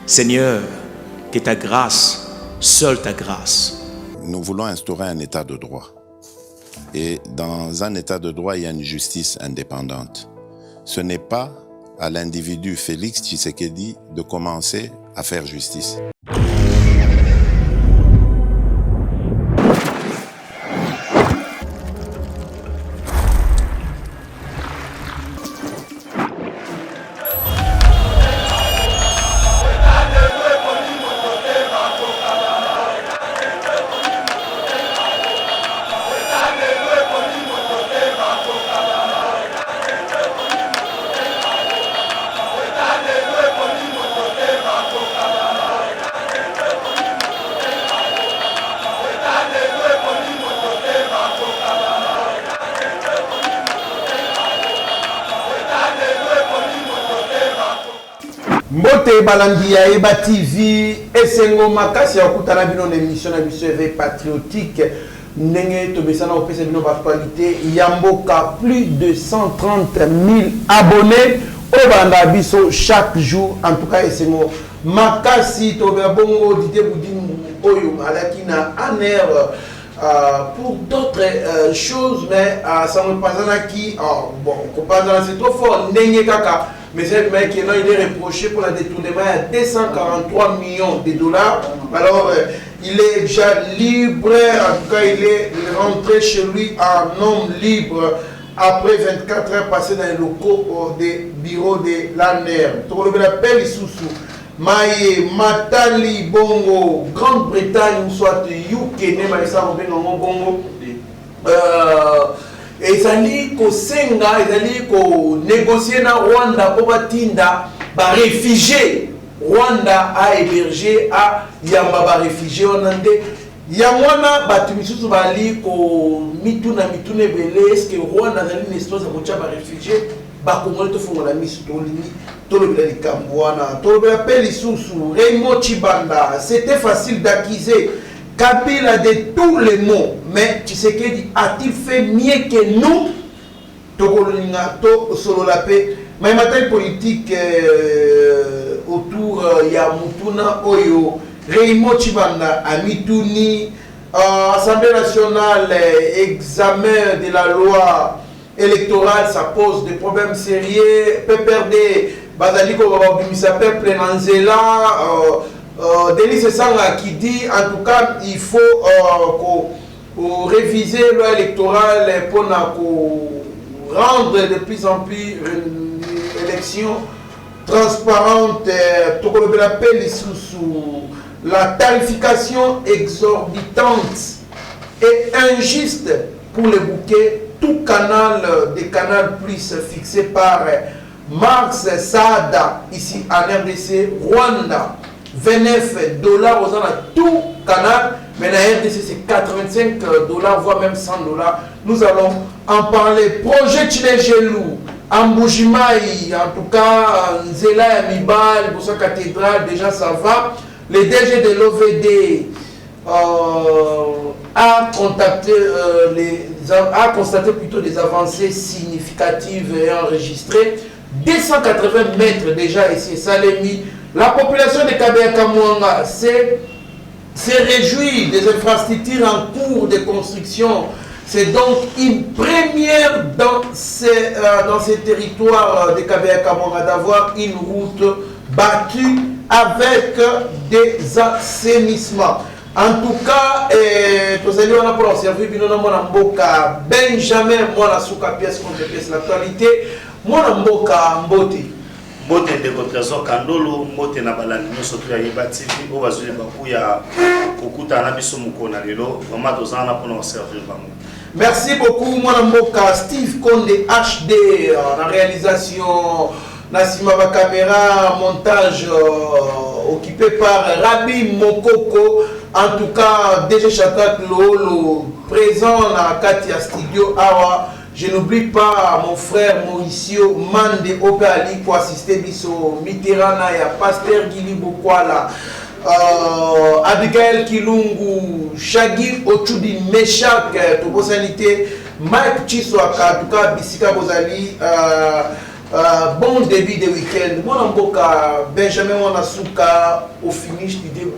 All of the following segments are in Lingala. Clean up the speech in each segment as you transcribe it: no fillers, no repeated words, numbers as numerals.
Seigneur, que ta grâce, seule ta grâce. Nous voulons instaurer un état de droit. Et dans un état de droit, il y a une justice indépendante. Ce n'est pas à l'individu Félix Tshisekedi de commencer à faire justice. Mbote balandi ya Eba TV esengo makasi ya kutana bino na émission na biso éveil patriotique ndenge tobesana opesa bino actualité ya mboka plus de 130 000 abonnés au banda biso chaque jour en tout cas esengo makasi tobela bongo Didier Boudin oyo alaki na aner pour d'autres choses mais ça me pasana qui bon comprendre c'est trop fort ndenge kaka. Mais il est reproché pour le détournement à 243 millions de dollars. Alors, il est déjà libre. En tout cas, il est rentré chez lui en homme libre après 24 heures passées dans les locaux des bureaux de l'ANER. On l'appelle Isusu. Maye, Matali, Bongo, Grande-Bretagne, soit UK, Bongo. Et ezali ko senga ezali ko négocier na Rwanda pour batinda ba réfugiés. Rwanda a hébergé à yamba ba réfugiés onande yamwana batu misusu bali ko mituna belé est-ce que Rwanda zali nestos za kocha ba réfugiés ba komole to fongola misu to lini to le bila likambwana to le peli susu Raymond Chibanda. C'était facile d'accuser Kabila de tous les mots, mais Tshisekedi a-t-il fait mieux que nous? Tokololingato solo la paix. Mais matin politique autour ya Mutuna Oyo, Raymond Chibanda, Amituni, Assemblée nationale, examen de la loi électorale, ça pose des problèmes sérieux. PPRD, Badaliko Babimisa Peuple Nanzela. Denis Sanga qui dit en tout cas il faut réviser la loi électorale pour rendre de plus en plus l'élection transparente. La tarification exorbitante et injuste pour les bouquets, tout canal des Canal Plus fixé par Marx Saada ici en RDC, Rwanda. 29 dollars aux à tout canal, mais la RDC c'est 85 dollars, voire même 100 dollars. Nous allons en parler. Projet Chilegelou, Amboujimaï, en tout cas, Nzela et Mibal, pour sa cathédrale, déjà ça va. Le DG de l'OVD a constaté plutôt des avancées significatives et enregistrées. 280 mètres déjà ici, Salemi. La population de Kabea-Kamouanga s'est réjouie des infrastructures en cours de construction. C'est donc une première dans ces territoires de Kabea-Kamouanga d'avoir une route battue avec des assainissements. En tout cas, on a pour observer Benjamin Mwanasuka pièce contre pièce l'actualité. Mwanamboka Mbote. Mbote de Trésor Kandolo, Mbote na balani nyonso to ya Eba TV, o bazuli baku ya kokuta na biso mukona lelo, vraiment tozana pour servir bango. Merci beaucoup Mwanamboka Steve Konde HD la réalisation Nassima ba caméra montage occupé par Rabi Mokoko. En tout cas, DG Chatak Lolo présent na Katia Studio Awa. Je n'oublie pas mon frère Mauricio Mande Opali pour assister biso Mitterrand ya Pasteur Gili Bokwala, Abigail Kilungu, Shagir Ochudi Meshak, Tobo Sanité, Mike Chiswaka, en tout cas Bisika Bozali, Bon début de week-end. Moi, Mboka, Benjamin Wanasuka, au finish du début,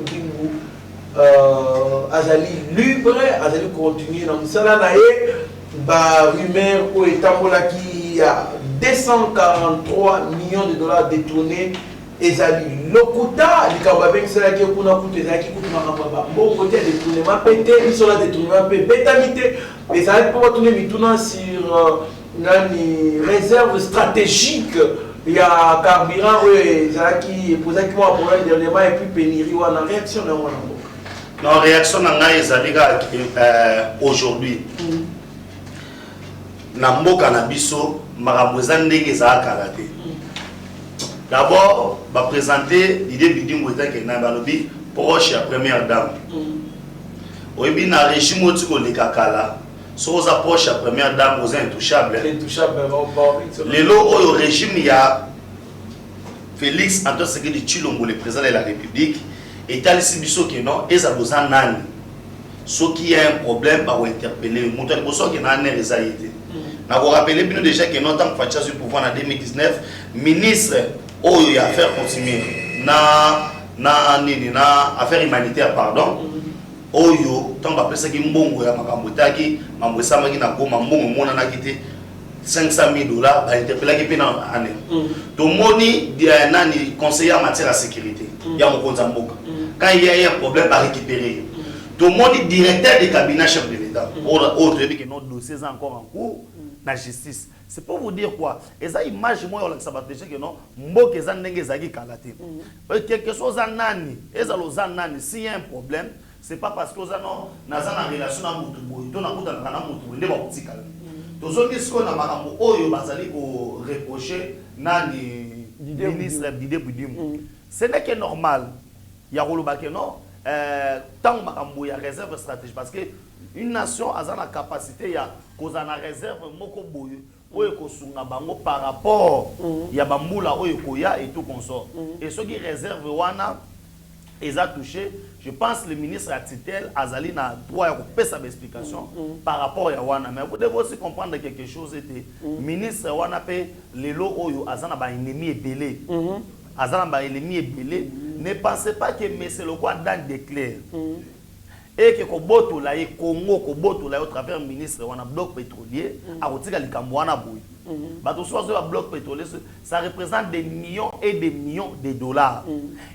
Azali libre, Azali continue dans le salon. Rumeur au Etambola qui a 243 millions de dollars détournés. Ezali lokuta likababeng sela ki kuna kutu ezali ki kutu makamba bon côté détournement pété ils sont là détournement pété bétamité ezali pour tourner mituna sur nani réserve stratégique il y a carburant ezali posé qui moi problème dernièrement et puis pénurie ou en réaction na wana non réaction na ngai ezali aujourd'hui na mboka na biso makambo eza ndenge ezalaka te. D'abord, va présenter l'idée du Dimoueta qui est Nabalobi, proche à première dame. Oui, bien, dans le régime où tu connais Kakala, sur aux approches à première dame, aux intouchables. Les lots au régime, il y a Félix Antoine Tshisekedi Tshilombo, le président de la République, et Talisi Bisso qui non, et ça vous en a. Ce qui a un problème, par interpeller, le montant de qui n'a pas réalité. Je vous rappelle bien déjà que non, tant que Fatia sur le pouvoir en 2019, ministre. Oh, il y a affaire continuer na affaire humanitaire pardon oh yo tant que ça qui mbongo ya makambo taki mambo sama ki na goma mbongo mona na kité $500,000 ba interpeller ki pena année to moni dia nani conseiller en matière de sécurité ya mokonza mboka quand il y a un problème à récupérer to moni directeur de cabinet chef de l'état autre que notre dossier est encore en cours la justice. C'est pour vous dire quoi? Et ça image moi on ça déjà que non mboka eza ndenge zaki kalaté. Quelque chose en nani, eza lozanani s'il y a un problème, c'est pas parce que ozano naza na relation na mutu boy, to na kuta na mutu ndé ba kutikala. Tozongi siko na makambo oyo bazali ko reprocher nani ministre Didier Budimu. Ce n'est que normal. Ya koloba que non tant makambo ya réserve stratégique parce que une nation a la capacité ya koza na réserve moko boye oyo kosunga bango par rapport ya bambula oyo koya et tout consort et ceux qui réserve wana eza touché je pense le ministre a titel azali na droit ya kopesa ba explication par rapport ya wana mais vous devez aussi comprendre quelque chose était ministre wana pe lelo oyo azana ba ennemi ebele azana ba ennemi ebele ne pensez pas que monsieur le roi dans déclare et que Koboto la Congo Koboto la au travers ministre wana bloc pétrolier a retiré les Cambouana boui. Bateau soit le bloc pétrolier ça représente des millions et des millions de dollars.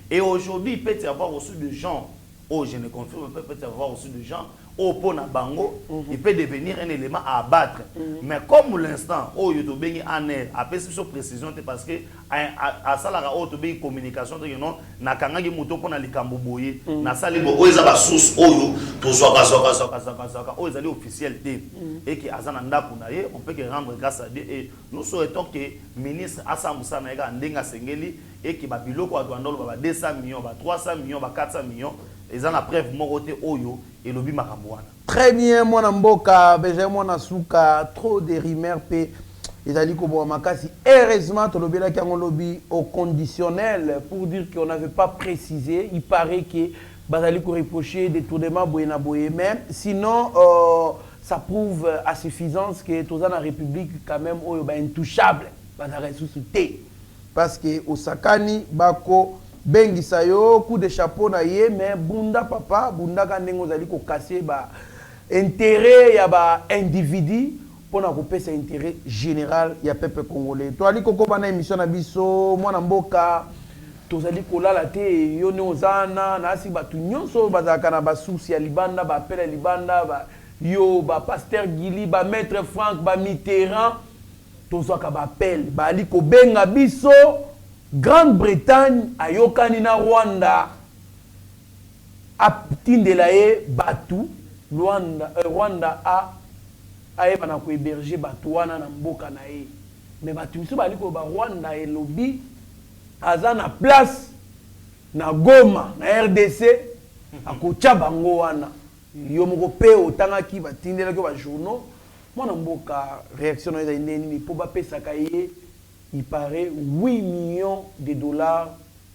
Et aujourd'hui il peut y avoir aussi des gens, oh je ne confirme pas, peut y avoir aussi des gens au pona bango, il peut devenir un élément à abattre. Mais comme pour l'instant, oh il doit bien en air, après c'est sur précision parce que à ça la auto bien communication de non na kanga ki moto pona likambo boye na sali bo oza ba source oyo to zoka oh ils allaient officiel té et que azana ndako na ye on peut que rendre grâce à Dieu et nous souhaitons que ministre Asambusa na ega ndenga sengeli et que ba biloko adwandolo ba 200 millions ba 300 millions ba 400 millions ils ont la preuve moroté oyo et lobi makambo wana. Très bien mon mboka Benjamin Wanasuka trop de rumeurs pe ezali ko bo makasi heureusement to lobela ki ngolo lobby au conditionnel pour dire qu'on n'avait pas précisé il paraît que bazali ko reprocher détournement boyena boye même sinon ça prouve à suffisance que toza na république quand même oyo ba intouchable bazara sous té parce que osakani bako bengisa yo coup de chapeau na ye mais bunda papa bunda ka ndengo zali ko casser ba intérêt ya ba individu pour na kopesa intérêt général ya peuple congolais to ali koko bana émission na biso mwana mboka tozali kolala te yo ne ozana na asi batu nyonso bazaka na ba source ya libanda ba appel ya libanda ba yo ba pasteur Gili ba maître Franck ba Mitterrand tozaka ba appel ba ali ko benga biso Grande-Bretagne ayokani na Rwanda atindela ye batu Rwanda ayeba na ko héberger batu wana na mboka na ye mais batu miso bali ko ba Rwanda e lobby aza na place na Goma na RDC akocha bango wana yo moko pe otangaki batindela ko ba journaux mona mboka réaction na nini po ba pesa ka ye il paraît 8 millions de dollars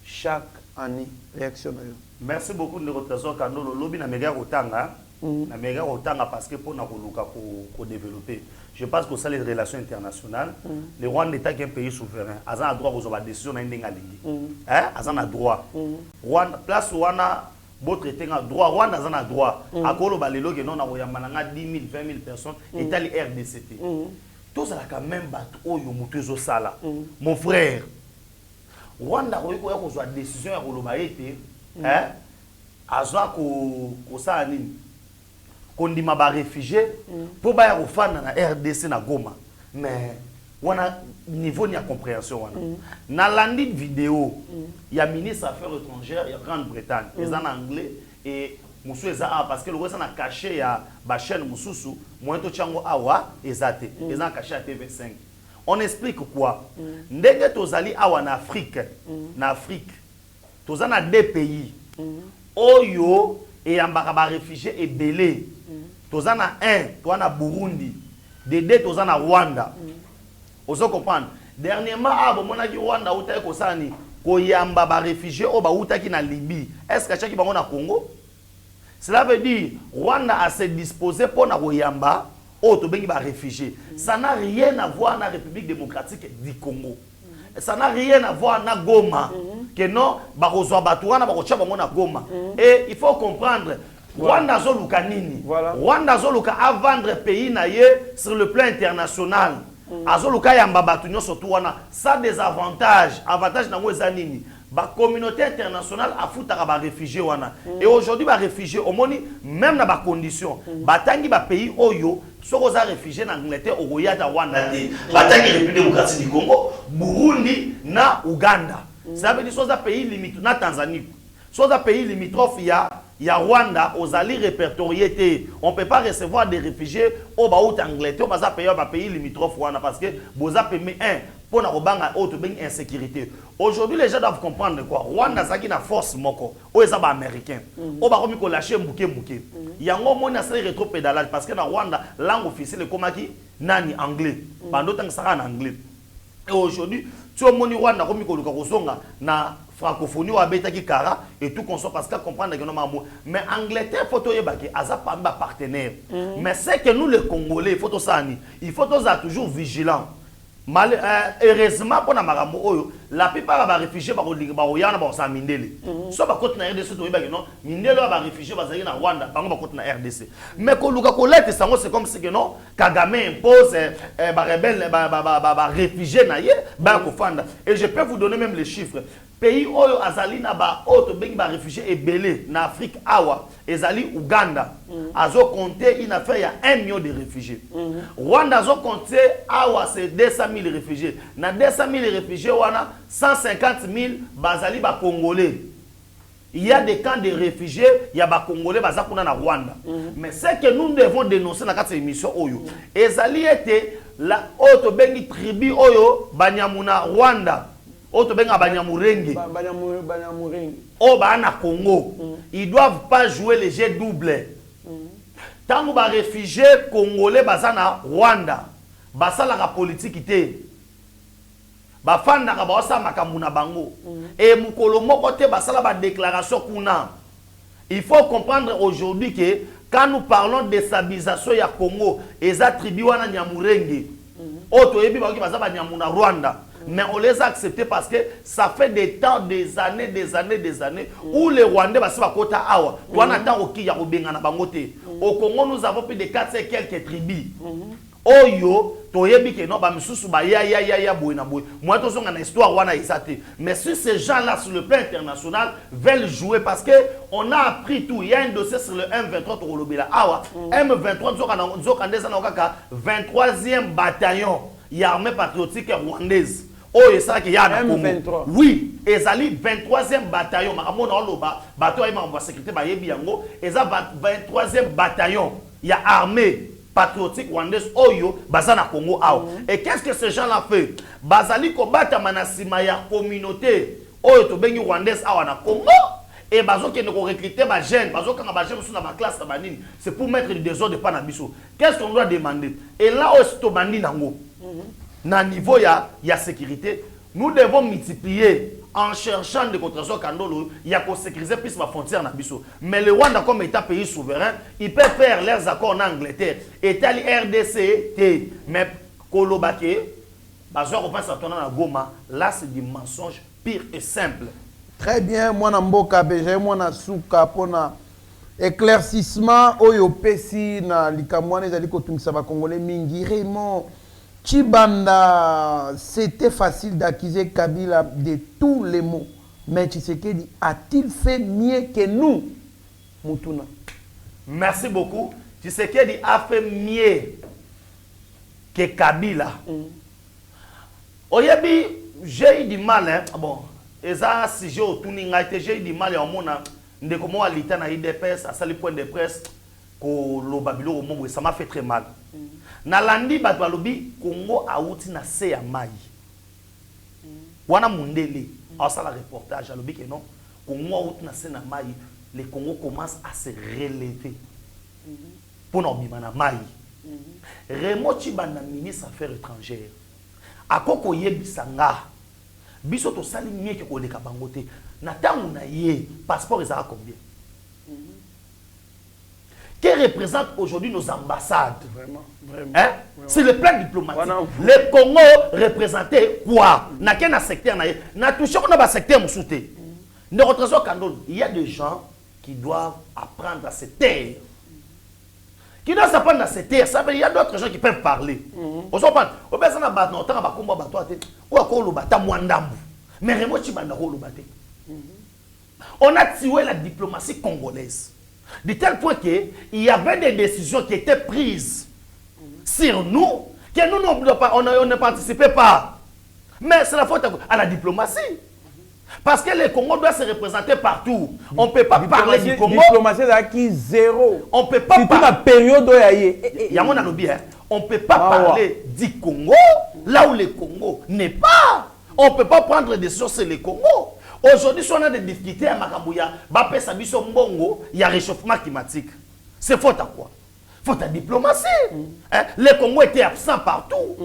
chaque année. Réaction. Merci beaucoup de votre trésor Kandolo. Lobby na méga Rotanga. L'Amérique autant parce que pour nous développer. Je pense que ça les relations internationales. Le Rwanda est un pays souverain. Ils ont le droit aux décisions dans ils ont le droit. Rwanda place Rwanda votre droit Rwanda ils ont le droit. À Kolo balelo que non na oyamba 10 000 20 000 personnes et tali RDCT. Tout ça quand même battre oyo mutezo sala. Mon frère Rwanda ko ko décision ya koloba été azwa ko ça nini kondima ba réfugié pour ba ya kofanda na RDC na Goma mais wana niveau ni ya compréhension wana na landi vidéo ya ministre affaires étrangères ya Grande-Bretagne ils en anglais et musu eza parce que le reste na caché ya ba chaîne mususu moento chango awa ezate ils en caché à TV5 on explique quoi ndenge tozali awa na Afrique tozana deux pays oyo et yambaka ba réfugiés et belé tozana toana Burundi de deux tozana Rwanda ozo comprendre dernièrement monaki Rwanda uta ko sani ko yamba ba réfugiés o ba utaki na Libye est-ce que chaki bango na Congo cela veut dire Rwanda a se disposé pour na ko yamba o to bengi ba réfugiés ça n'a rien à voir na République démocratique du Congo. Ça n'a rien à voir avec Goma. Que non, Goma. Et il faut comprendre, Rwanda Zoluka Nini. Rwanda Zoluka a vendre pays naye sur le plan international. Azoluka yamba batunyo surtout wana ça des avantages. Avantage na mweza nini. La communauté internationale a foutu à réfugiés wana. Et aujourd'hui ba réfugiés au moni même dans ba condition. Batangi ba pays oyo soko za réfugiés na Angleterre au Rwanda Rwanda. Batangi République démocratique du Congo, Burundi na Uganda. Ça veut dire soit pays limitrophe na Tanzanie. Soit pays limitrophe il y a Rwanda aux alliés répertoriés. On ne peut pas recevoir des réfugiés au Angleterre, au pays limitrophe parce que vous avez mis pour une insécurité. Aujourd'hui, les gens doivent comprendre quoi. Rwanda c'est une force moko, aux américains. On va remettre lâcher mouké. Il y a un moment où rétropédalage parce que dans Rwanda langue officielle est comme nani anglais. Pendant que ça en anglais. Et aujourd'hui, tu as moni Rwanda comme na francophonie ou abetaki kara et tout qu'on soit parce qu'à comprendre que non mais Angleterre photo yebaki aza pas partenaire mais c'est que nous les Congolais photo sani il faut toujours vigilant. Heureusement pour la plupart des réfugiés sont mindele. So ba côté na RDC to yebaki non mindele ba réfugiés bazali na Rwanda bango ba côté na RDC. Mais ko luka ko lete sango c'est comme si que non Kagame impose ba rebelle ba réfugiés na ye ba ko fanda et je peux vous donner même les chiffres. Pays oyo azali na ba auto bengi ba réfugiés et belé na Afrique awa ezali Uganda azo compter une affaire il y a 1 million de réfugiés. Rwanda azo compter awa c'est 200 000 réfugiés. Na 200 000 réfugiés wana 150 000 bazali ba Congolais. Il y a des camps de réfugiés, il y a des Congolais baza kuna na Rwanda. Mais c'est que nous devons dénoncer dans cette émission oyo. Ezali était la auto bengi tribu oyo banyamuna Rwanda. Auto benga banyamurenge. Oh bana Congo. Ils doivent pas jouer les jeux doubles. Tant que les réfugiés congolais bazana Rwanda, basala la politique ité. Bafanda ka bawasa makamuna bango. Et mukolo moko te basala ba déclaration kuna. Il faut comprendre aujourd'hui que quand nous parlons de stabilisation ya Congo, les attributs wana nyamurenge. Auto yebi ba ki bazaba nyamuna Rwanda. Mais on les a acceptés parce que ça fait des temps, des années, où les Rwandais sont à côté awa. Au Congo, nous avons plus de 400 et quelques tribus. Oyo, toyebi ke no ba misusu ba ya boina boy. Moi to zonga na histoire wana isate. Mais si ces gens-là sur le plan international veulent jouer parce que on a appris tout, il y a un dossier sur le M23 to lobela awa. M23 zoka ndeza na okaka 23e bataillon l'armée patriotique rwandaise. Oh, et ça qui y a M23. Oui, ezali 23e bataillon. Makamona oloba, bateau aima en sécurité ba yebi yango, eza 23e bataillon. Il y a armée patriotique rwandaise oyo bazana Congo ao. Et qu'est-ce que ces gens-là fait? Bazali ko bata manasima ya communauté oyo to bengi rwandaise awa na Congo. Et bazo qui ne recruter ba jeune, bazo quand ba jeune sous na ba classe na banine, c'est pour mettre le désordre de panabiso. Qu'est-ce qu'on doit demander? Et là au sto bandi nango. Na niveau ya sécurité, nous devons multiplier en cherchant de contre Kandolo, il y a qu'à sécuriser plus ma frontière na biso. Mais le Rwanda comme état pays souverain, ils peuvent faire leurs accords en Angleterre. État RDC, mais Kolobake, Bazor pense à tourner à Goma, là c'est du mensonge pire et simple. Très bien, moi na mboka beje moi na suka pona éclaircissement oyo pesi na likamwana ezali kotungisa ba congolais mingi Raymond Tshibanda, c'était facile d'accuser Kabila de tous les mots. Mais Tshisekedi a-t-il fait mieux que nous, Moutouna? Merci beaucoup. Tshisekedi a fait mieux que Kabila. Oyebi, j'ai eu du mal. Hein? Bon, si j'ai eu du mal en mon de comment l'État na IDPS à le point de presse que le Babylone au monde, ça m'a fait très mal. Nalandi batwalobi Congo a outi na se ya mai. Wana mundele a ça la reportage alobi que non Congo a outi na se na mai, le Congo commence à se relever. Pour n'obima na mai. Raymond Tshibanda ministre affaires étrangères. Akoko yebisanga. Biso to sali mieux que koleka bangote. Na tangu na ye passeport ezala combien? Qui représente aujourd'hui nos ambassades. Vraiment. Hein? C'est le plan diplomatique. Le Congo représentait quoi? N'a qu'un secteur, n'a touché qu'on secteur moussouté. Il y a des gens qui doivent apprendre à se taire. Qui doivent apprendre à se taire. Ça veut dire il y a d'autres gens qui peuvent parler. On s'en parle. On peut s'en abattre. On va combattre bateau. Ou à quoi le bata mwandambu. Mais Raymond Tshibanda le bata. On a tué la diplomatie congolaise. De tel point qu'il y avait des décisions qui étaient prises sur nous, que nous on ne participait pas. Mais c'est la faute à la diplomatie. Parce que le Congo doit se représenter partout. On ne peut pas parler du Congo. La diplomatie est acquis zéro. On ne peut pas parler. La période où il y a mon alobi, on ne peut pas parler du Congo là où le Congo n'est pas. On ne peut pas prendre des décisions sur le Congo. Aujourd'hui, si on a des difficultés à Makambouya, il y a réchauffement climatique. C'est faute à quoi? Faute à diplomatie. Le Congo était absent partout.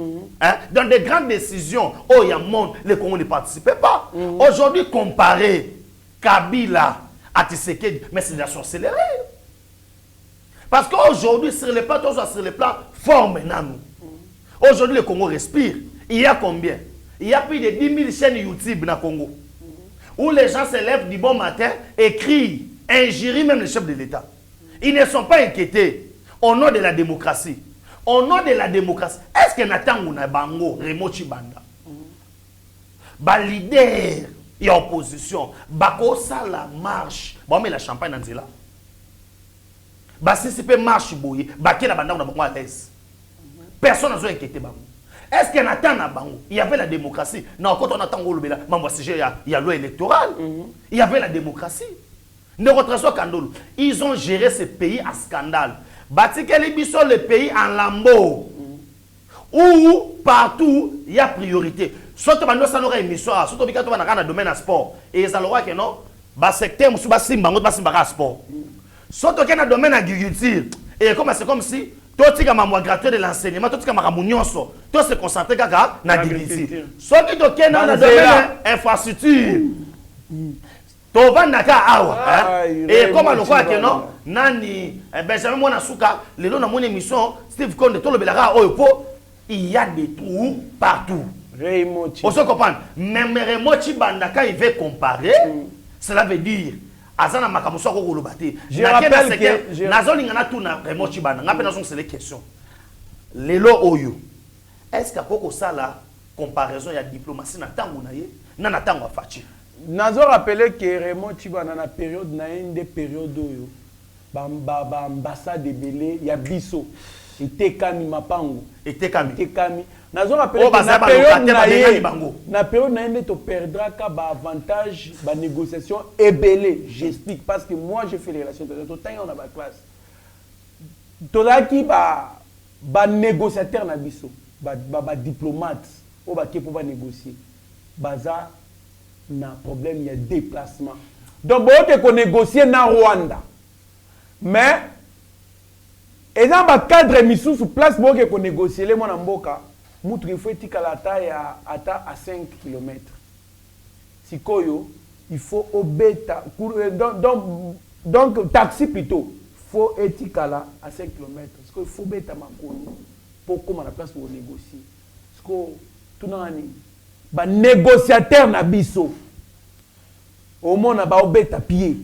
Dans des grandes décisions, oh, il y a un monde, le Congo ne participait pas. Aujourd'hui, comparer Kabila à Tshisekedi, mais c'est de la sorcellerie. Parce qu'aujourd'hui, sur le plan fort maintenant. Aujourd'hui, le Congo respire. Il y a combien? Il y a plus de 10 000 chaînes YouTube dans le Congo. Où les gens se lèvent du bon matin, écrivent, injurient même le chef de l'État. Ils ne sont pas inquiétés au nom de la démocratie. Au nom de la démocratie, est-ce que Nathan Bango, Raymond Tshibanda, leader et opposition, ça la marche, mais la champagne dans là. Si c'est pas marche, la banda on a à l'aise. Personne n'a inquiété. Est-ce qu'il y avait la démocratie? Non, quand on attend il y a loi électorale. Il y avait la démocratie. Ils ont géré ce pays à scandale. Le pays en lambeau. Où partout il y a priorité. Surtout quand on a une émission, surtout quand on a un domaine à sport. Et ça le que non, secteur sport. Surtout quand on a un domaine agriculture. Et c'est comme si tout ce qui est gratuit de l'enseignement, tout ce qui est tout se concentrer dans l'agriculture. Ce qui est dans le domaine infrastructure, tout va dans et comme on voit que non, Nani, Benjamin Mwanasuka, le long de mon émission, Steve Konde, tout le Belara, il y a des trous partout. On se comprend. Même Raymond Tshibanda, quand il veut comparer, cela veut dire. Azana makamuso ko kolobate. Je rappelle que nazoli ngana tuna Raymond Tshibanda ngape nazo c'est les questions. Lelo oyo. Est-ce que poko sala comparaison ya diplomatie na tango na ye na tango afachi. Nazo rappeler que Raymond Tshibanda na période na une des périodes oyo ba ambassade de Belé ya biso etekami mapango etekami. Nazo rappeler que na période na yende to perdra ka ba avantage ba négociation ebelé. J'explique parce que moi je fais les relations internationales tant on a ba classe. Tolaki ba négociateur na biso, ba diplomate o ba ke pour ba négocier. Baza na problème il y a déplacement. Donc bon te ko négocier na Rwanda. Mais et dans le cadre de sur place, pour négocier les mboka, il faut que à 5 km. sikoyo il faut obeta donc taxi plutôt faut etikala à 5 km parce que il faut beta makolo pour comment la place pour négocier parce que tout nani ba négociateur na biso au monde ba obeta pied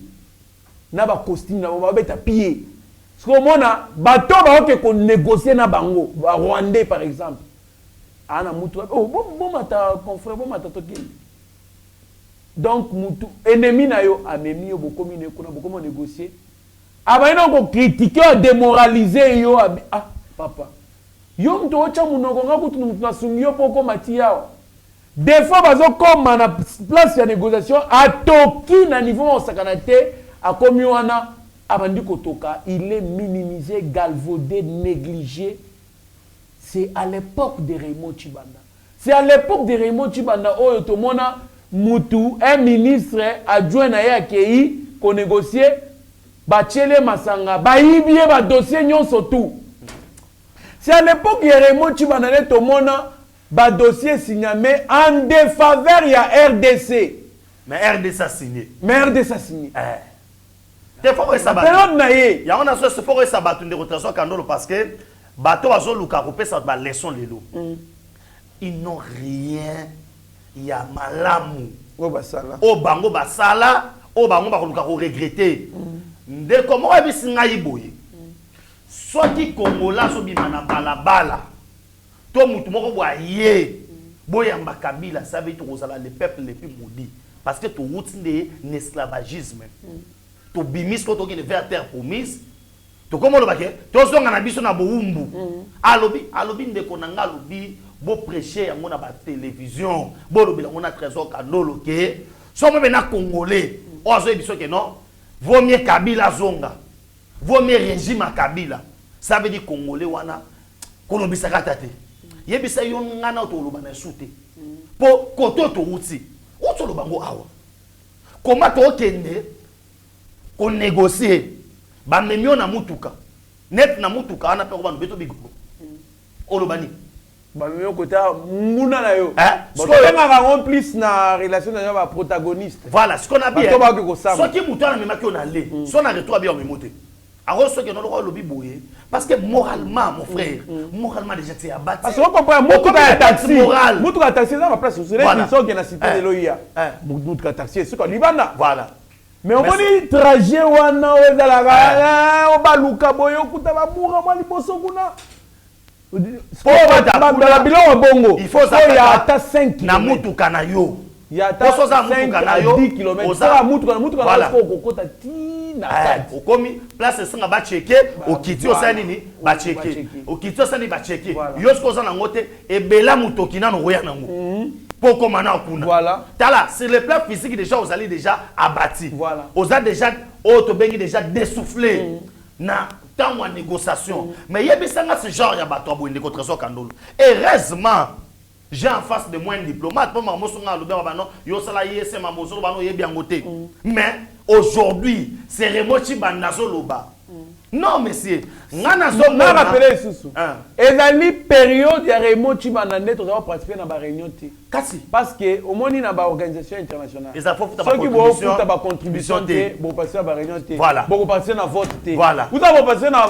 na ba costume na ba obeta pied parce que au monde bato ba oke ko négocier na bango ba rwandais par exemple ana mutu oh bon mata confrère bon mata toki donc mutu ennemi na yo amemi yo bokomi ne kuna bokomo négocier abaina ko critiquer démoraliser yo ah papa yo mto ocha munoko ngakutu mutu nasungi yo poko matiao des fois bazo comme na place ya négociation atoki na niveau osakana te akomi wana abandi kotoka il est minimisé galvaudé négligé. C'est à l'époque de Raymond Tchibanda. C'est à l'époque de Raymond Tchibanda où tout le monde Moutou, un ministre adjoint na yakei qu'on négocier Bachele Masanga, Baïbie, ba dossier nyon surtout. C'est à l'époque de Raymond Tchibanda tout le monde ba dossier signé mais en défaveur il y a RDC. Mais RDC a signé. Mais RDC a signé. Des fois ça va. Période na ye. Il y a on a ce faut ça va tourner rotation Kandolo parce que bato bazo luka kopé ça ba leçon lelo. Ils n'ont rien. Il y a malamu. O basala. O bango basala, o bango ba luka ko regretter. Nde comment ebisinga yiboye. Soki Kongola so bimana balabala. To mutu moko bwa ye. Boyamba Kabila ça veut dire que le peuple les plus maudits parce que tout route de l'esclavagisme. To bimis ko to ki vers terre promise. To comment le baké to zonga na biso na boumbu alobi ndeko na nga alobi bo prêcher yango na ba télévision bo lobi yango na trésor Kandolo ke so mo na congolais ozo biso ke non vaut mieux Kabila zonga vaut mieux régime Kabila ça veut dire congolais wana kono bisaka tate yebisa yo ngana to loba na soute po koto to uti oto loba ngo awa comment to kende ko négocier bamemio na mutuka net na mutuka ana pe ko banu beto bigo olobani bamemio kota muna na yo parce que nga complice na relation na ba protagoniste voilà ce qu'on a bien so qui mutu na memaki on allé so na retour bien memote alors ce que no lo lobi boye parce que moralement mon frère moralement déjà c'est abattu parce que on comprend mutuka ya taxi mutuka ya taxi na ma place sur les gens qui na cité de loya mutuka taxi c'est quoi libanda voilà. Mais on dit trajet wana ezalaka obaluka boyo kuta ba mura mwa liboso kuna bongo il faut ça ya ata 5 km na mutuka na yo ya ata 5 à 10 km ça mutuka na kokota tina kati okomi place senga ba checker okiti osani nini ba checker okiti osani ba checker yo skoza na ngote ebela mutoki na no ya nango. Pour voilà. Tala, sur le plan physique déjà vous allez déjà abattu. Voilà. Vous avez déjà déjà dessoufflé. Na tant en négociation. Mais il y a ce genre de bateau pour une négociation Kandolo. Heureusement, j'ai en face de moi un diplomate pour mais aujourd'hui, c'est Remochi Bandazoloba. Non, monsieur. On a rappelé Soussou. Et dans la période, il y a Raymond Tchibanda qui a participé à la réunion. Parce qu'au moins, il y a une organisation internationale. Ceux qui vont faire une contribution, vont passer à la réunion. Voilà. Vont passer à la vote. Voilà. Vous avez passé à la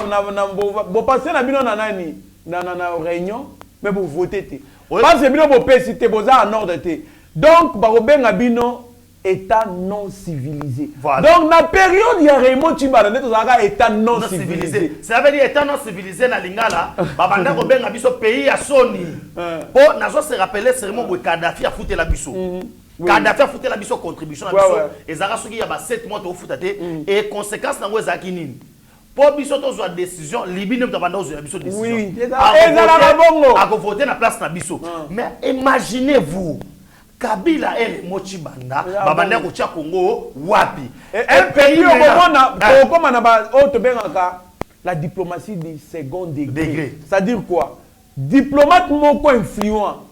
réunion, mais vous votez. Parce que vous avez vous en ordre. Donc, vous avez un État non civilisé. Voilà. Donc, dans la période, il y a Raymond Tchibanda, État non civilisé. Ça veut dire État non civilisé dans Lingala, Babanda Robin a biso pays à Sony. Pour Nazo se rappeler, c'est vraiment Kadhafi a foutu la biso. Kadhafi a foutu la biso contribution à biso. Et Zara Sugi, il y a 7 mois de foutate. Et conséquence, dans le Zakinin. Pour biso, tu as une décision, Libye ne peut pas avoir une décision. Oui, et à voter la place na biso. Mais imaginez-vous. Kabila et Mochibanda, Babanda Kocha Congo, Wapi. Un pays la diplomatie du second degré. C'est-à-dire quoi? Diplomate moko influent.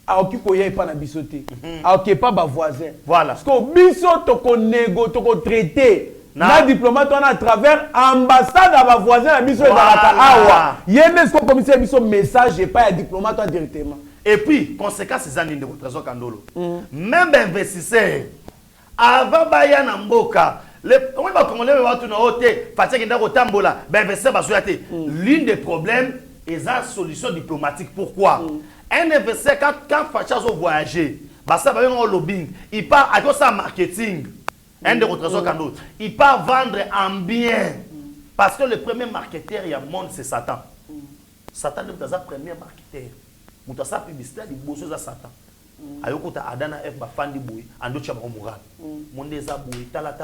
Alors qu'il n'y a pas de bisoté. Alors qu'il n'y a pas de voisin. Voilà. Parce que biso toko négo, toko traité. Na diplomate on a à travers ambassade à voisin à biso et à awa. Yene ce commissaire biso message et pas un diplomate directement. Et puis, conséquence, c'est un trésor Kandolo. Même investisseur, avant Baya Namboka, l'une des problèmes est la solution diplomatique. Pourquoi? Un investisseur, quand Fachas a voyagé, ça va au lobbying, il part à cause de marketing. Un des trésors Kandolo, il part vendre en bien. Parce que le premier marketeur il y a monde, c'est Satan. Satan est le premier marketeur. Moutassa publicité di bosso za Satan. Ayokota Adana F ba fandi boy ando chaba moral. Monde za boy tala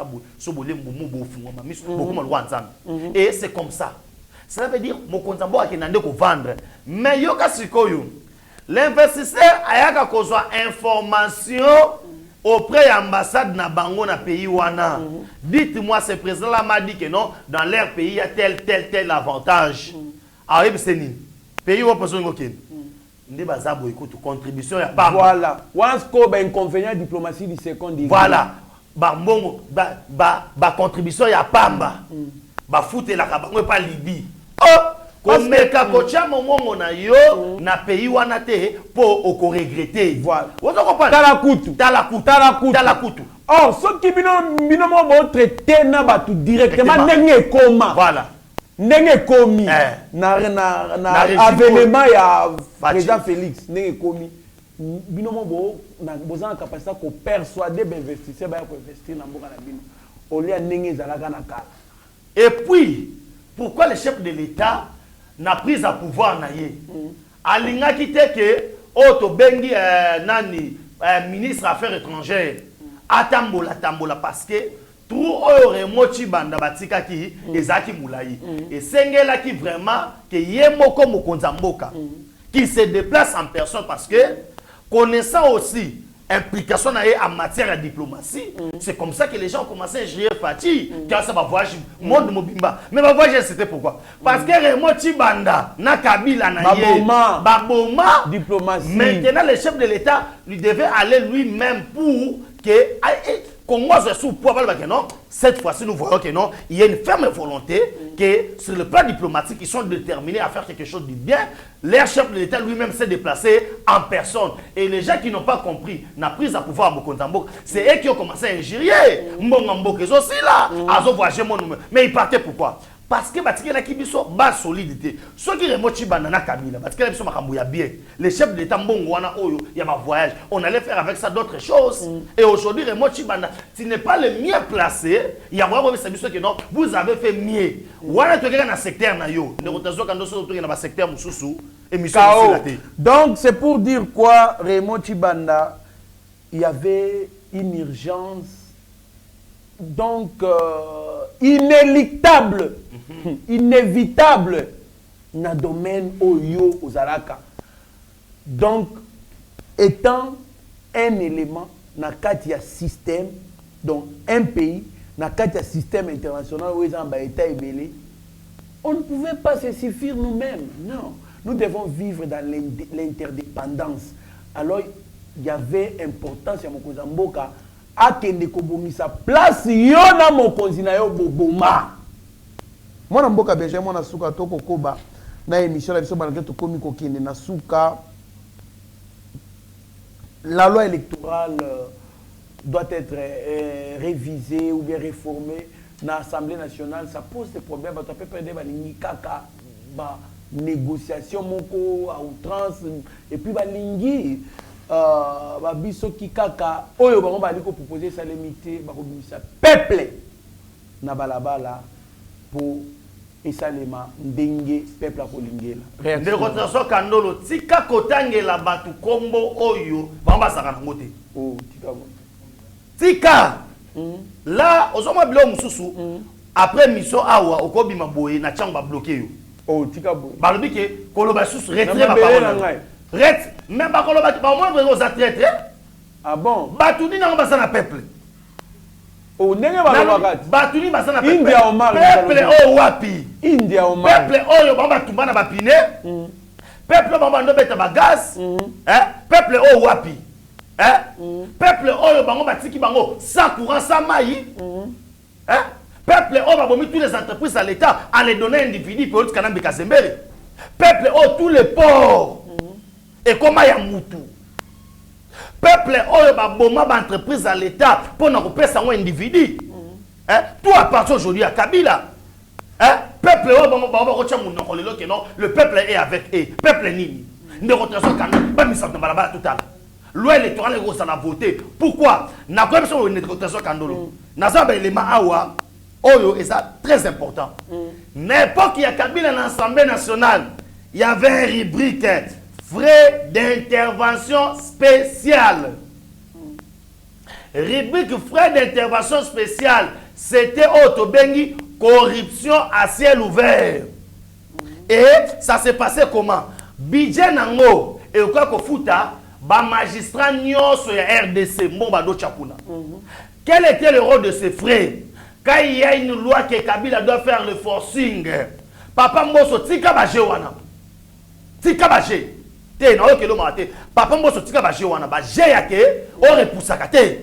boy so bolé mumu bo funga ma miso beaucoup mal wanzam. Et c'est comme ça. Cela veut dire mon konzambo akinande ko vendre. Mais yoka sikoyo. L'investisseur ayaka kozwa information auprès de l'ambassade na bango na pays wana. Dites-moi, ce président m'a dit que non, dans leur pays il y a tel avantage. Ah oui, c'est ni. Pays où personne n'aucune. Ndé bazabo écoute contribution ya pas. Voilà. Once ko ba inconvénient diplomatie du second degré. Voilà. Ba mbongo ba contribution ya pamba. Ba foute la kabango pas Libye. Oh, comme meka kocha mongo na yo na pays wana te pour oko regretter. Voilà. Vous comprenez? Tala kutu. Oh, ce qui bino mo traiter na batu directement nenge koma. Voilà. Nenge komi na avènement ya président Félix nenge komi bino mo bo na bozana capacité ko persuader l'investisseur ba ko investir na mboka na bino au lieu nenge zalaka na kala. Et puis pourquoi le chef de l'État n'a pris à pouvoir na ye alinga kité que auto bengi nani ministre affaires étrangères atambola parce que tout remochi banda batika ki ezaki moulayi et sengela qui vraiment que yemoko mokonzamboka qui se déplace en personne parce que connaissant aussi implication en matière de diplomatie, c'est comme ça que les gens ont commencé à gérer Fati quand ça va voyager monde mobimba. Mais va voyager c'était pourquoi? Parce que remochi banda na Kabila na baboma diplomatie. Maintenant le chef de l'État lui devait aller lui-même pour que Congo soit sous pouvoir que non, cette fois-ci nous voyons que non, il y a une ferme volonté que sur le plan diplomatique ils sont déterminés à faire quelque chose de bien. Leur chef de l'État lui-même s'est déplacé en personne et les gens qui n'ont pas compris n'a pris à pouvoir à Mokonzambo, c'est eux qui ont commencé à injurier. Mbongambo qu'ils aussi là, azo voyager mon numéro. Mais ils partaient pourquoi? Parce que Batike la Kibiso bas solidité. Ceux qui remochi banana Kabila, Batike la Biso makambu ya bien. Les chefs de l'État mbongo wana oyo, il y a ma voyage. On allait faire avec ça d'autres choses. Et aujourd'hui remochi banana, tu n'es pas le mieux placé. Il y a vraiment que non, vous avez fait mieux. Wana to dans secteur na yo. Ne rotation quand so to dans secteur mususu émission Donc c'est pour dire quoi remochi banda, il y avait une urgence donc inéluctable, inévitable dans le domaine Oyo Ozalaka. Donc, étant un élément dans le système, donc un pays, dans le système international où ils ont été ébélés, on ne pouvait pas se suffire nous-mêmes. Non, nous devons vivre dans l'interdépendance. Alors, il y avait importance à Mokozamboka akende kobongisa place yo na mokonzi na yo boboma. Mwana mboka Benjamin mwana suka toko koba na émission la biso balake to komi kokende na suka. La loi électorale doit être révisée ou bien réformée dans l'Assemblée nationale. Ça pose des problèmes. Tu peux perdre balingi kaka ba négociation moko à outrance et puis balingi babiso kikaka oyo bango bali ko proposer ça limité ba ko bimisa peuple na balabala pour esalema ndenge peuple akolingela de rotation kandolo tika kotangela batu kombo oyo bango basaka nango te oh tika bon tika là ozoma bilo mususu après mission awa okobima boye na chamba bloqué yo oh tika bon balobi ke koloba susu retrait ba parole ret même ba koloba ba moins vraiment za traître ah bon batuni na ngaba sana peuple oh ndenge ba bakati batuni ba sana peuple India Omar peuple o wapi India Omar peuple oyo ba batumba na ba pine peuple ba ndo beta ba gaz peuple o wapi peuple oyo bango batiki bango sans courant sans maï peuple oyo ba bomi tous les entreprises à l'état en les donnant individus pour autres kanambe kazembere peuple oyo tous les ports Et comment il y a moutou? Peuple, oh, bah, boma, bah, entreprise à l'État, pour nous repérer un individu. Tout appartient aujourd'hui à Kabila. Peuple, oh, le peuple est avec eux. Peuple est nini. Ne retraçons qu'à nous, pas mis ça dans la balle tout à l'heure. Loi électorale est ça a voté. Pourquoi? N'a pas besoin de retraçons qu'à nous. N'a pas besoin awa. Oh, et ça très important. N'importe qui a Kabila dans l'Assemblée nationale, il y avait une rubrique frais d'intervention spéciale. Rubrique frais d'intervention spéciale, c'était Otobengi corruption à ciel ouvert. Et ça s'est passé comment? Budget nango et quoi que fouta, ba magistrat nyoso ya RDC Mbomba do Chapuna. Quel était le rôle de ces frais? Quand il y a une loi que Kabila doit faire le forcing, Papa Mboso tika baje wana. Tika baje. Te na okelo mate. Papa Mboso tika baje wana baje yake o repoussaka te.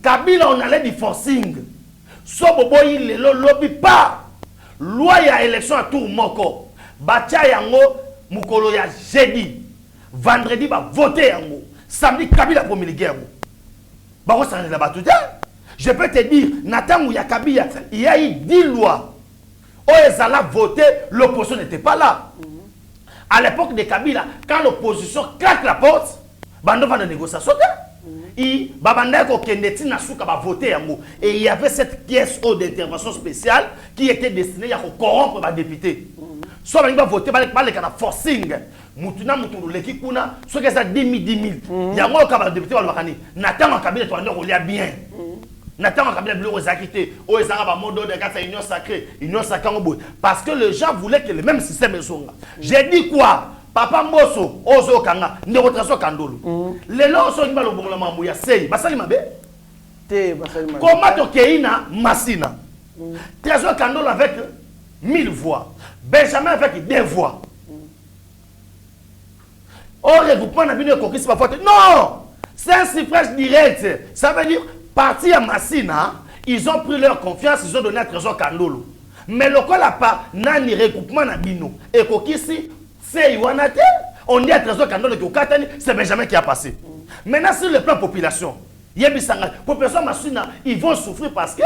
Kabila on allait du forcing. Sobobo il le lobby pas. Loi ya élection à tout moko. Bacha yango mukolo ya jeudi. Vendredi ba voter yango. Samedi Kabila promulguer yango. Ba ko sanela ba tout. Je peux te dire, Nathan Kabila, il y a eu 10 lois. Oh, ils allaient voter, l'opposition n'était pas là. À l'époque de Kabila, quand l'opposition claque la porte, Bando va de négociation. Et il y avait cette pièce d'intervention spéciale qui était destinée à corrompre les députés. Soit il va voter par le forcing. Mutuna mutulu leki kuna, soit que ça 10 000. Il y a moi qui député Nathan Kabila, tu vas bien. Nathan Kabila bleu aux acquittés, aux arabes modo de gata union sacrée parce que les gens voulaient que le même système soit. J'ai dit quoi? Papa Moso, Ozo Kanga, ne retraçons Kandolo. Les lois sont mal au bon moment, il y a sei, Basali Mabe. Comment Tokeina Massina? Trésor Kandolo avec 1000 voix, Benjamin avec 2 voix. Au regroupement n'a bien conquis pas voter. Non! C'est un suffrage direct. Ça veut dire parti à Massina, ils ont pris leur confiance, ils ont donné un trésor Kandolo. Mais le col n'a pas nani regroupement na bino. Et ici, c'est Iwanate, on dit à trésor Kandolo qui Katani, c'est Benjamin qui a passé. Maintenant, sur le plan population, population Massina, ils vont souffrir parce que,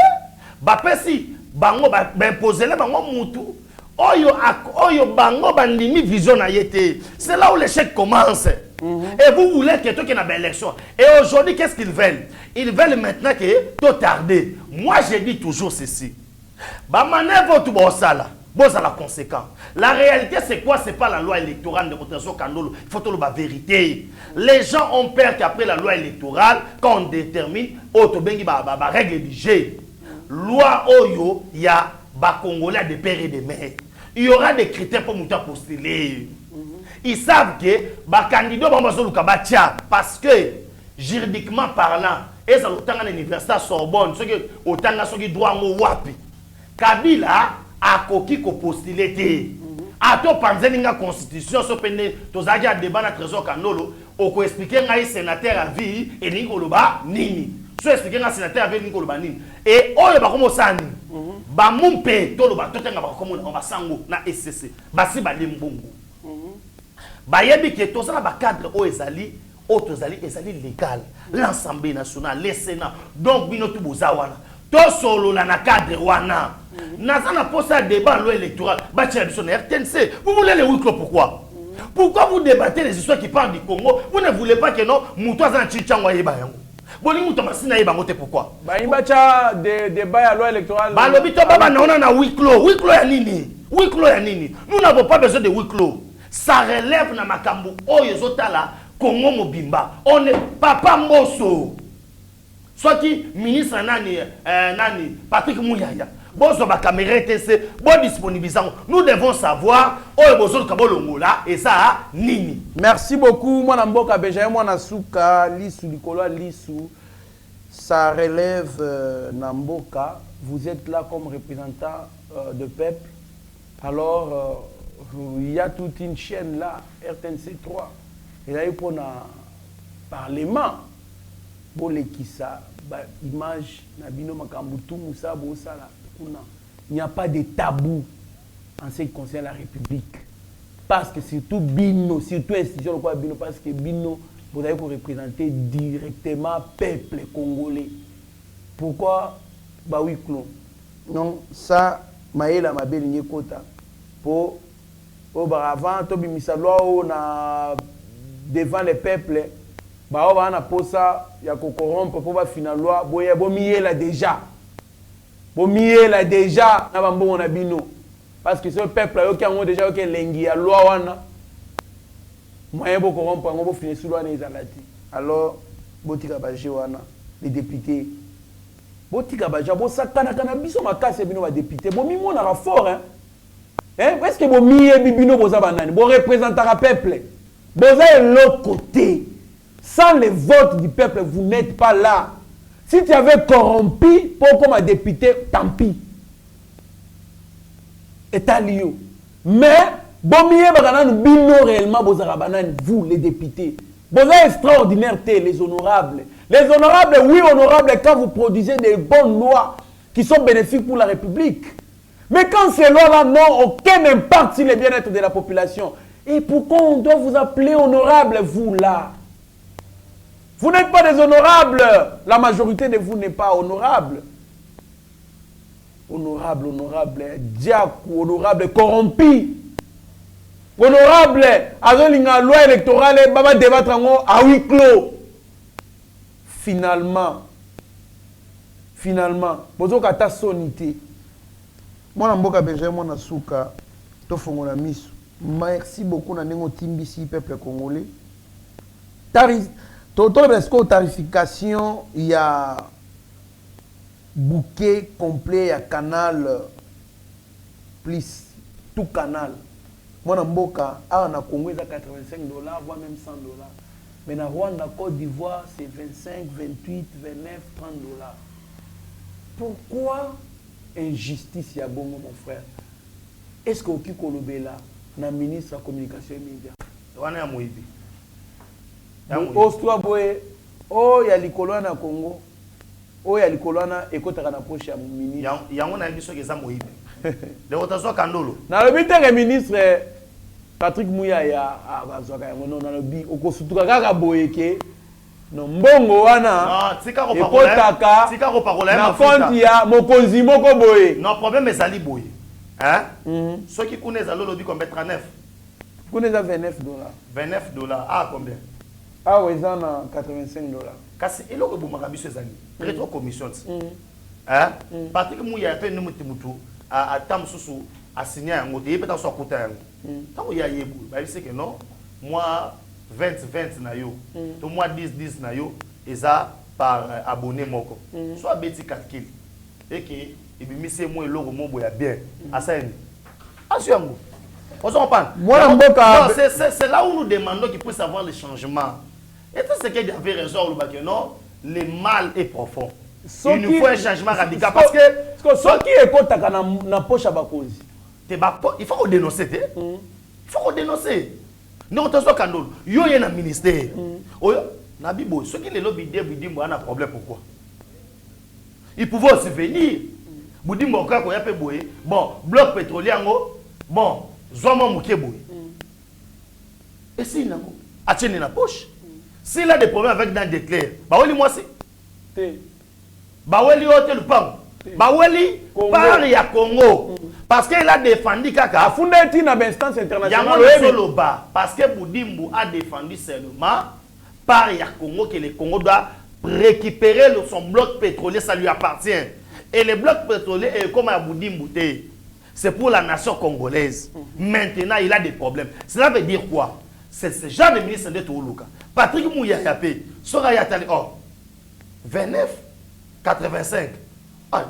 si bango imposer les bango moutou, oyo bango bandimi vision na yete. C'est là où l'échec commence. Et vous voulez que tout qui n'a pas élection. Et aujourd'hui, qu'est-ce qu'ils veulent? Ils veulent maintenant que tout tarder. Moi, je dis toujours ceci. Bah, manœuvre tout bon ça là. Bon, ça la conséquence. La réalité, c'est quoi? C'est pas la loi électorale de rotation Kandolo. Il faut tout la vérité. Les gens ont peur qu'après la loi électorale, quand on détermine, autobengi règle du jeu. Loi Oyo, il y a ba Congolais de père et de mère. Il y aura des critères pour nous postuler. Ils savent que les candidats vont parce que juridiquement parlant, et ça l'autant l'université Sorbonne, ceux qui autant qui droit au wapi. Kabila a coquille ko postulé. A to panzeninga constitution so pene to zaga débat na trésor Kandolo, o ko expliquer ngai sénateur à vie et ni koloba nini. So expliquer ngai sénateur à vie ni koloba nini. Et oyo ba komo sani. Ba mumpe to loba to tenga ba komo na ba sango na SCC. Basi ba limbongo. Bayebi que tout ça ba cadre o ezali légal l'Assemblée nationale le Sénat donc bino tu bozawana to solo na cadre wana na posa débat loi électorale ba tchabison RTNC vous voulez le huis clos pourquoi vous débattez les histoires qui parlent du Congo vous ne voulez pas que non muto za chichangwa yeba yango boli muto masina yeba ngote pourquoi ba imbacha débat ya loi électorale ba lobito baba naona na huis clos ya nini nous n'avons pas besoin de huis clos. Ça relève na makambu oyo zotala Congo mobimba. On est Papa Moso. Soit qui ministre nani Patrick Mouyaya. Bozo ba caméra TC, bon disponibilisation. Nous devons savoir oyo bozo kabolongola et ça nini. Merci beaucoup moi Mboka Benjamin moi Nasuka lisu likolo lisu. Ça relève Namboka. Vous êtes là comme représentant de peuple. Alors il y a toute une chaîne là, RTNC 3. Et là, il y a un parlement. Pour les Kissa, image, il n'y a pas de tabou en ce qui concerne la République. parce que surtout Bino, surtout institution de quoi Bino, parce que Bino, vous avez pour représenter directement le peuple congolais. Pourquoi bah oui, clos. Non, ça, Maëla m'a bien ligné quota. Pour avant, Tobi Misaloa, on a devant le peuple, bah on va pour ça, il y a qu'on corrompre pour finir loi, boye bomier là déjà. Bomier là déjà, na bambo on a Bino. Parce que ce peuple là, qui a déjà qui lengi à loi wana. Moyen beaucoup corrompre, on va finir sous loi les alati. Alors, botika baje wana, les députés. Botika baja bo sakana kana biso makasi bino ba député bo mimo na fort hein est-ce que bo miye bibino boza banani bo représentera peuple boza l'autre côté sans le vote du peuple vous n'êtes pas là si tu avais corrompu pour comme député tant pis état lio mais bo miye bakana bino réellement boza banani vous les députés boza extraordinaire les honorables. Les honorables, oui, honorables quand vous produisez des bonnes lois qui sont bénéfiques pour la République. Mais quand ces lois-là n'ont aucun impact sur le bien-être de la population, et pourquoi on doit vous appeler honorable, vous là? Vous n'êtes pas des honorables. La majorité de vous n'est pas honorable. Honorable, diakou, honorable, corrompu. Honorable, avec la loi électorale, baba débattre à huis clos. Finalement, bozo kata sonité. Moi mboka Benjamin mona suka to fongola miso. Merci beaucoup na nengo timbisi peuple congolais. Tarification, il y a bouquet complet, il y a canal plus tout canal. Moi mboka na Congo c'est $85 voire même $100. Mais dans Rwanda, Côte d'Ivoire, c'est 25, 28, 29, $30. Pourquoi injustice y a bon, mon frère? Est-ce que Oki Kolobela, le ministre de la Communication et Médias? On est à Moïbi. Ostroa Boye, oh, il y a l'Ikolona na Congo, oh, il y a l'Ikolona et quand tu as approché le ministre. Il y a un ministre qui est à Moïbi. Le rotation Kandolo. Dans le but du ministre, Patrick Mouya ya abazoka yango na lobi okosutuka kaka boyeke no mbongo wana tika ko parola na compte ya mokonzi moko boye non problème ezali boye hein ceux qui connaissent alors lobi combien 39 connaissent $29 $29 ah combien ah ouais ça na $85 kasi eloko bomaka biso ezali rétro commission hein Patrick Mouya pe no mutu a tamsusu a signé yango te peut-être so kota yango tant ya yebu ba c'est que non moi 20 na yo to moi 10 na yo eza par abonné moko soit beti 4 kg et que ebimisi mo eloko mo boya bien asani asiango on s'en parle moi mboka c'est là où nous demandons qu'il puisse avoir les changements et tout ce qu'il avait raison le non le mal est profond. Il nous faut un changement radical parce que ce qui est contre na poche à bakozi il faut dénoncer il faut dénoncer nous on t'en Kandolo yo y a un ministère oyo na bibo ceux qui les lobby Boudimbo a un problème pourquoi ils pouvaient aussi venir Boudimbo ka ko ya pe boye bon bloc pétrolier ngo bon zoma muke boye et si nango a tienne na poche s'il a des problèmes avec dans déclare bah oli moi c'est Baweli hôtel Pam. Baweli par ya Congo. Parce qu'il a défendu Kaka. A fondé une instance internationale. Parce que Boudimbo a défendu seulement par ya Congo que le Congo doit récupérer son bloc pétrolier, ça lui appartient. Et le bloc pétrolier est comme à Boudimbo. C'est pour la nation congolaise. Maintenant, il a des problèmes. Cela veut dire quoi? C'est ce genre de ministre de Toulouka. Patrick Mouya Yapé, Sora Yatali, oh, 29. 85. Ah,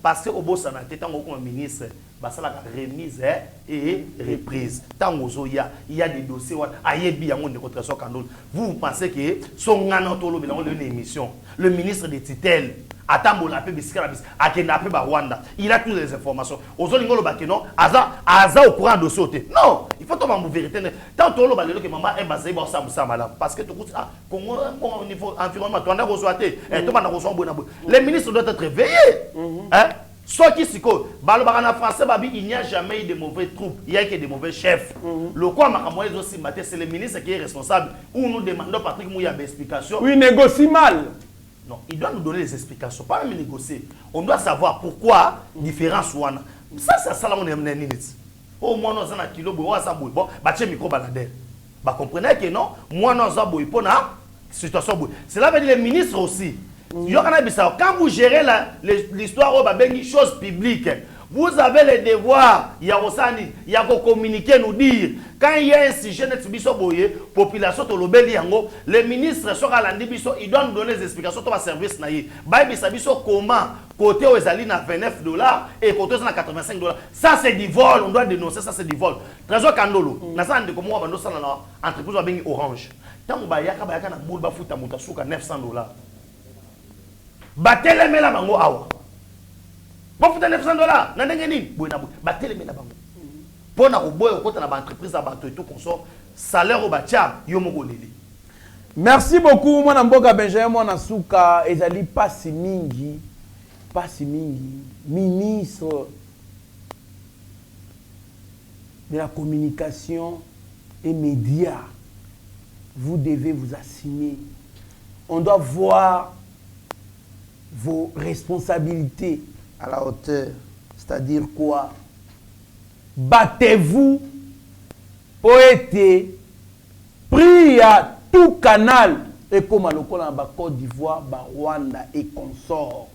parce que au bout ça n'a été tant comme ministre, bah ça la remise et reprise. Tant il y a des dossiers ayebi yango de contre Kandolo. Vous pensez que son ganantolo dans une émission, le ministre des Titels Atambo la pe bisika la bis akenda pe ba Rwanda. Il a toutes les informations. Ozolingo lo bakeno aza au courant dossier. Non, il faut tomber en vérité. Tant to lo balelo que maman est basé ba ça malade parce que tout ah Congo au niveau environnement to anda resoité et to bana resoit bona. Les ministres doivent être réveillés. Hein? Ceux qui s'y collent, en français, il n'y a jamais eu de mauvais troupes, il y a que des mauvais chefs. Le quoi, c'est le ministre qui est responsable. Où nous demandons Patrick Mouya des explications. Oui, il négocie mal. Non, il doit nous donner des explications, pas même négocier. On doit savoir pourquoi différence ouana. Ça, c'est ça, on aime les au moins, nous avons un kilo, bon, bah, micro baladeur. Bah, comprenez que non, moi, nous avons une situation. Cela veut dire les ministres aussi. Quand vous gérez l'histoire aux choses publiques, vous avez le devoir, il y a communiquer, nous dire, quand il y a un sujet de population, les ministres sont à l'andibiso, ils doivent nous donner des explications sur le service. Comment, côté aux alines à $29 et côté à $85. Ça, c'est du vol, on doit dénoncer, ça, c'est du vol. Trésor Kandolo, nous avons dit comment on va nous faire l'entreprise Orange. Tant que nous avons $900. Bateleme la bango awa. Pour foutre $900, n'andenge ni boy na boy. Bateleme la bango. Pour na boy au côté na entreprise à bateau et tout consort salaire au batia yo moko leli. Merci beaucoup mwana mboka Benjamin mwana suka ezali pasi mingi ministre de la communication et médias. Vous devez vous assumer. On doit voir vos responsabilités à la hauteur. C'est-à-dire quoi? Battez-vous pour être pris à tout canal et comme à l'Okola en Côte d'Ivoire, Rwanda et consorts.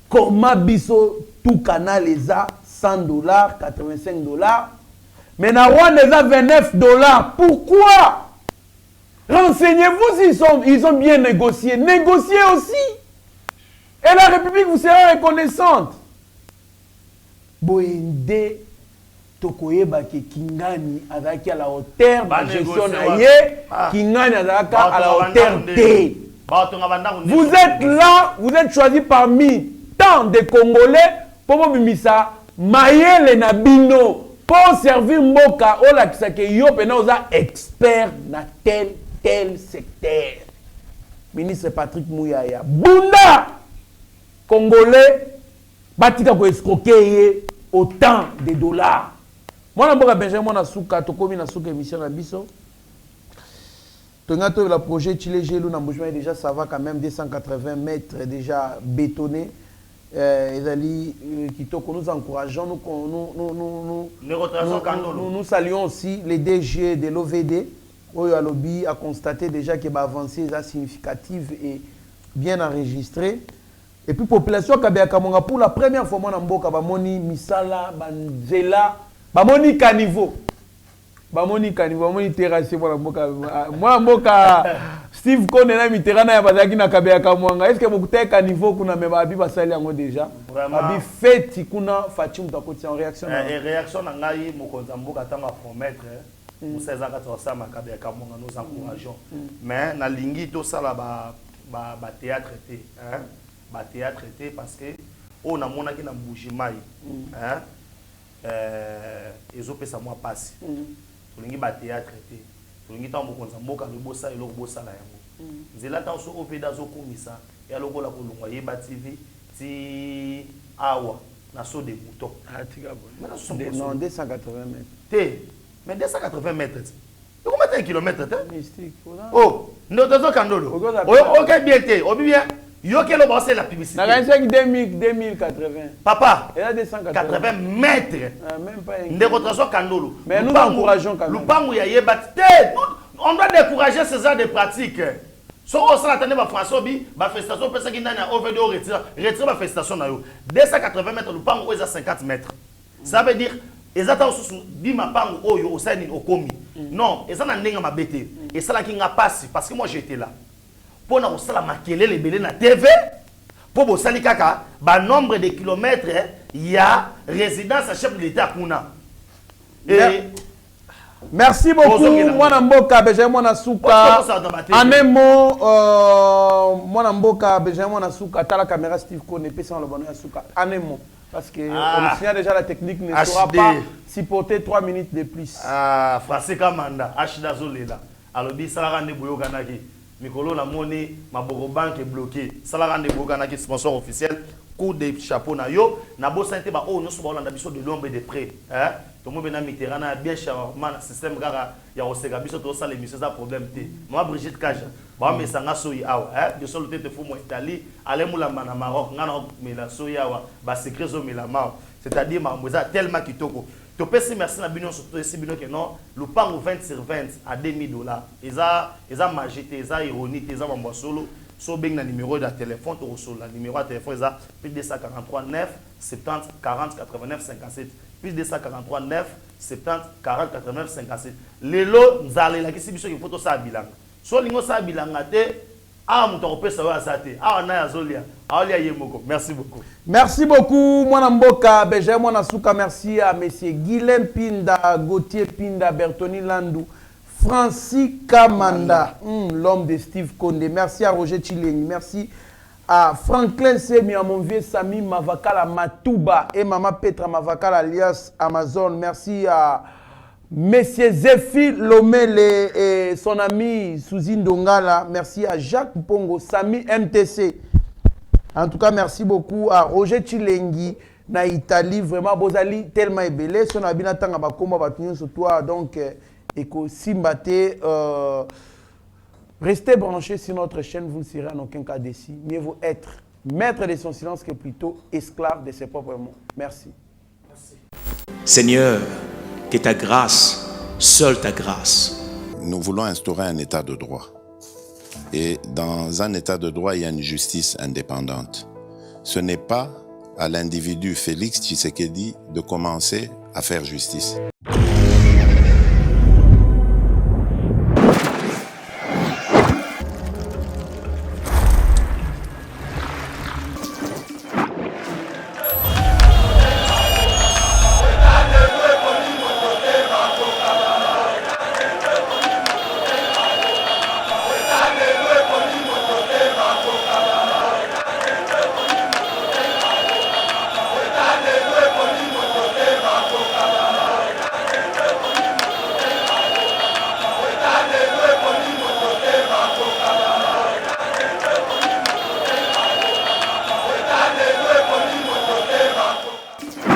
Comment biso tout canal les a $100, $85. Mais dans Rwanda les a $29. Pourquoi? Renseignez-vous s'ils ont bien négocié. Négociez aussi. Et la République vous sera reconnaissante. Boende tokoyeba ke Kingani azaki à la hauteur de gestion naye, Kingani azaki à la hauteur D. Vous êtes là, vous êtes choisi parmi tant de Congolais pour bimisa mayele na bino pour servir mboka ola kisake yo pena oza expert na tel secteur. Ministre Patrick Mouyaya Bunda Congolais, batika ko escroquer autant de dollars. Moi, je Benjamin Monasuka, Tokomi Nasuka, émission à Bisso. Le projet Chile Gelou Nambouchma déjà, ça va quand même 280 mètres déjà bétonné. Nous encourageons, nous saluons aussi les DG de l'OVD. Oyo Alobi a constaté déjà que l'avancée est significative et bien enregistrée. Et puis population Kabeakamonga pour la première fois mon mboka bamoni misala banzela bamoni caniveau bamoni terrasse moi mboka Steve Kone na miterana ya bazaki na Kabeakamonga est-ce que beaucoup caniveau kuna me babi basali yango déjà babi feti kuna Fatim mtakoti en réaction et réaction na ngai mokonza mboka tanga promettre nous ces acteurs ça ma Kabeakamonga nous encourageons mais na lingi to sala ba théâtre té hein théâtre traité parce que on a mon qui na Mbujimai hein ezo pesa moi passe tolingi ba théâtre traité tolingi tambo konza mboka lobosa eloko bosa la yango nzela ta so opeda zo komisa ya lokola kolongwa yeba TV ti awa na so de bouton non 280 mètres té mais 280 mètres et combien de kilomètres mystique oh notre Kandolo OK bien té obi bien yo que le boss la publicité. Na 2080. Papa. Elle a 280 mètres. Même pas. Ndeko Trésor Kandolo. Mais nous encourageons quand même. Lupangu ya yebate. On doit décourager ces genres de pratiques. So on s'en attendait ba François bi, ba festation pesa ki ndana OVD retire ba festation na yo. 280 mètres lupangu oza 50 mètres. Ça veut dire ezata osusu di mapangu oyo osani okomi. Non, ezana ndenga mabete. Et ça la ki nga passe parce que moi j'étais là. Pour nous faire maquiller belé na TV pour vous sali kaka ba nombre de kilomètres il y a résidence à chef de l'État kuna et merci beaucoup mwana mboka Benjamin Monasuka en un mot mwana mboka Benjamin Monasuka ta la caméra Steve Kone pesa le bonheur Suka en un mot parce que on sait déjà la technique ne sera pas supporter 3 minutes de plus français kamanda H dazolela alobi sala ne boyo kanaki mikolo na moni maboko banque bloqué sala rande boka na ki sponsor officiel coup de chapeau na yo na bo santé ba o no so ba olanda biso de l'ombre de près hein to mo bena Mitterrand na bien charmant système gara ya oseka biso to sala émission ça problème té moi Brigitte Kaja ba mesanga soyi awa hein de solo tete fu mo Italie ale mulamba na Maroc ngana mela soyi awa ba secret zo mela ma c'est-à-dire mamboza tellement kitoko to pesi merci na bino surtout esi bino que non lupango 20/20 à $2000 eza magité eza ironie eza mambo solo so beng na numéro de téléphone to solo la numéro de téléphone eza plus 243 9 70 40 89 57 plus 243 9 70 40 89 57 lelo nzale la kisi biso ki photo sa bilanga so lingo sa bilanga te ah muto kopesa wa sate ah na azolia aolia yemoko merci beaucoup. Merci beaucoup mwana mboka beje mwana suka merci à monsieur Guilhem Pinda, Gauthier Pinda, Bertoni Landou, Francis Kamanda, l'homme de Steve Condé. Merci à Roger Chilengi, merci à Franklin Semi, à mon vieux Sami Mavakala Matouba et Maman Petra Mavakala alias Amazon. Merci à Monsieur Zephyr Lomele et son ami Souzine Dongala. Merci à Jacques Pongo, Sami MTC. En tout cas, merci beaucoup à Roger Chilengi na Italie. Vraiment, Bozali tellement ébélé. Son abina tanga bakoma batunyo sur toi. Donc, Eko Simbate. Restez branchés sur notre chaîne. Vous ne serez en aucun cas déçus. Mieux vaut être maître de son silence que plutôt esclave de ses propres mots. Merci. Seigneur, que ta grâce, seule ta grâce. Nous voulons instaurer un état de droit. Et dans un état de droit, il y a une justice indépendante. Ce n'est pas à l'individu Félix Tshisekedi de commencer à faire justice.